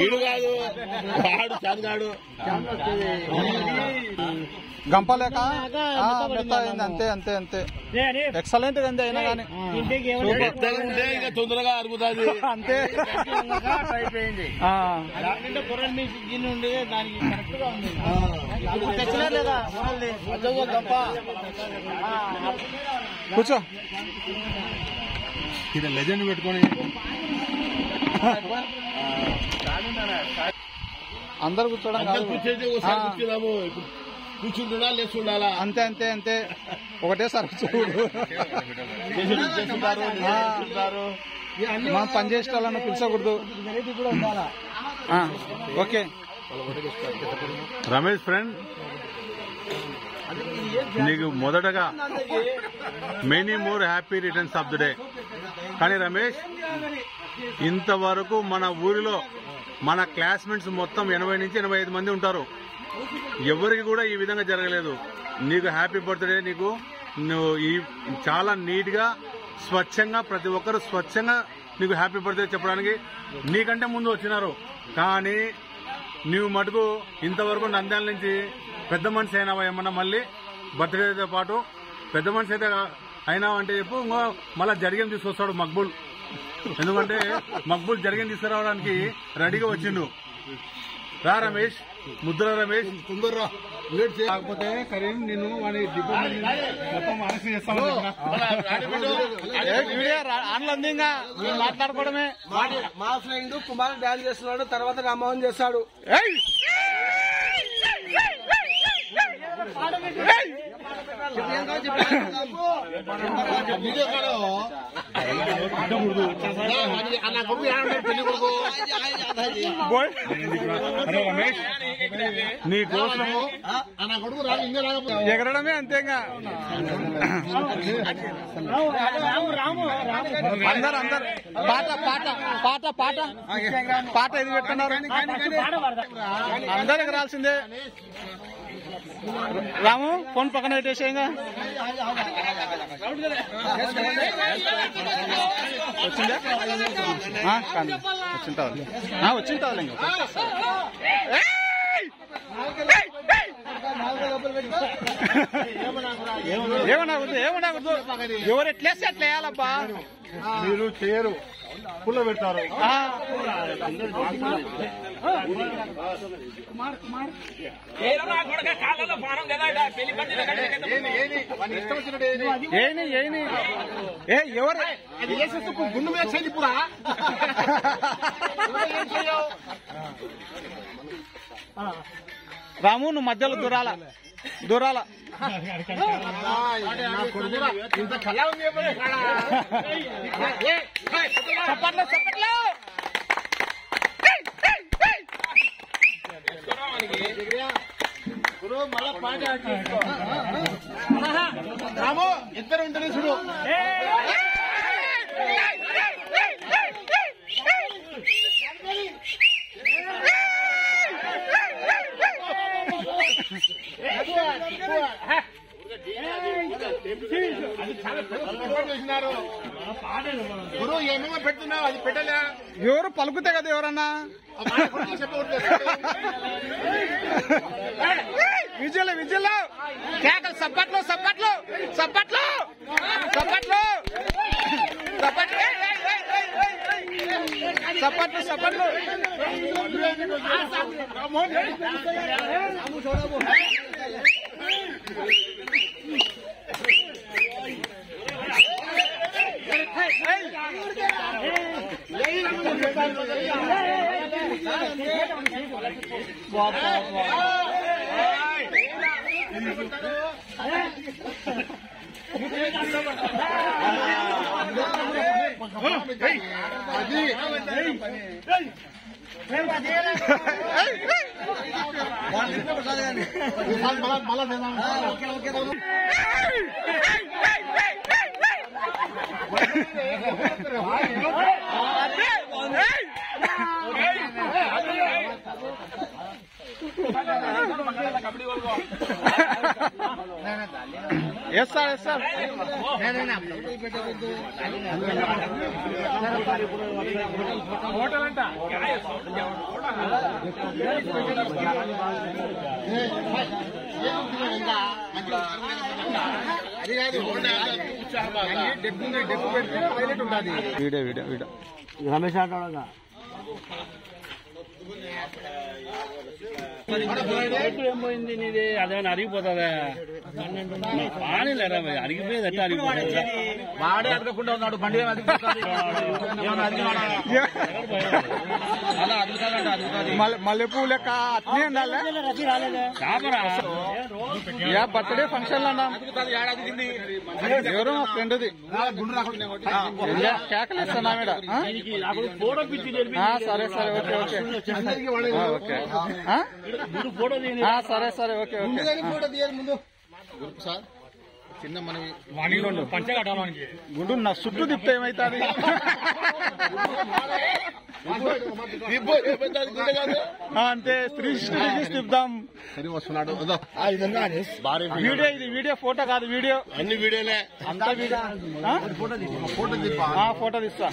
ఈడు కాదు వాడు చదివాడు గంపలేక మెత్త అయింది. అంతే అంతే అంతే ఎక్సలెంట్ అంతే అయినా కానీ ఉంటే ఇంకా తొందరగా అరుగుతుంది అంతే. కూర్చో ఇది లెజెండ్ పెట్టుకొని అందరు కూర్చోవడం కాదు. కూర్చొని ఒకసారి కూర్చున్నాము. కూర్చుంటున్నా లేచుండాలా అంతే అంతే అంతే ఒకటేసారి కూర్చోకూడదు. మనం పనిచేసే వాళ్ళని పిలిచకూడదు. ఓకే రమేష్ ఫ్రెండ్, నీకు మొదటగా many more happy returns of the day. కానీ రమేష్, ఇంతవరకు మన ఊరిలో మన క్లాస్మేట్స్ మొత్తం 80 నుంచి 85 మంది ఉంటారు. ఎవరికి కూడా ఈ విధంగా జరగలేదు. నీకు హ్యాపీ బర్త్డే. నువ్వు ఈ చాలా నీట్ గా స్వచ్ఛంగా ప్రతి ఒక్కరు స్వచ్ఛంగా నీకు హ్యాపీ బర్త్డే చెప్పడానికి నీకంటే ముందు వచ్చినారు. కానీ నువ్వు మటుకు ఇంతవరకు నంద్యాల నుంచి పెద్ద మనిషి అయినావా ఏమన్నా? మళ్ళీ బర్త్డేతో పాటు పెద్ద మనిషి అయితే అయినావా అంటే చెప్పు. మళ్ళా జరిగేం తీసుకొస్తాడు మక్బూల్. ఎందుకంటే మక్బూల్ జరిగేం తీసుకురావడానికి రెడీగా వచ్చిండు. రా రమేష్, ముద్ర రమేష్, తొందరరా. కాకపోతే కరీం నిన్ను వాడి మొత్తం అరెస్ట్ చేస్తాను. ఇంకా మాట్లాడుకోవడమే. మా ఫ్రెండ్ కుమార్ డాన్స్ చేస్తున్నాడు, తర్వాత రామ్మోహన్ చేస్తాడు. రమేష్, నీ కోసం ఎగరడమే అంతేగా. అందరు అందరు పాట పాట పాట పాట పాట ఇది పెడుతున్నారు. అందరు ఎగరాల్సిందే. రాము ఫోన్ పక్కన పెట్టేసేయంగా. వచ్చిందా? వచ్చింటావాలి ఇంకా. ఏమన్నా ఎవరు ఎట్లేస్తే అట్లా వేయాలబ్బా. మీరు చేయరు, పుల్ల పెడతారు. ఎవరు గుండు మీద చదిపురా రాము, నువ్వు మధ్యలో దూరాల ఇంత కళ ఉంది. చప్పట్లో మళ్ళా పాట రాము, ఇద్దరు ఉంటుంది చూడు. గురు ఏమేమో పెడుతున్నావు, అది పెట్టలే. ఎవరు పలుకుతే కదా ఎవరన్నా. విజయలో కేకలు, సప్పట్లు సప్పట్లు సప్పట్లు సప్పట్లు సప్పట్లు సప్పట్లు. Yes sir, yes sir. Hotel anta. అది కాదు వీడియో వీడియో వీడియో రమేష్ ఆటోగా ఏం పోయింది నీది అదేమైనా అరిగిపోతుందా పానీలేరా అరిగిపోయేది ఎట్లా అరిగిపోతుంది వాడే అడగకుండా ఉన్నాడు బండి మల్లెపూ లెక్క అట్నే ఉండాలి బర్త్డే ఫంక్షన్ లో ఎవరు మా ఫ్రెండ్ది కేకలు ఇస్తాను మేడ సరే సరే ఓకే ఓకే సరే సరే ఓకే ఓకే ఫోటో తీయాలి ముందు సార్ చిన్న మనవి గుండు నా చుట్టూ తిప్పితే ఏమైతుంది అంతే 360 తిప్పుదాం వస్తున్నాడు వీడియో ఇది వీడియో ఫోటో కాదు వీడియో అన్ని వీడియోలే అంతా వీడియో ఫోటో తీస్తా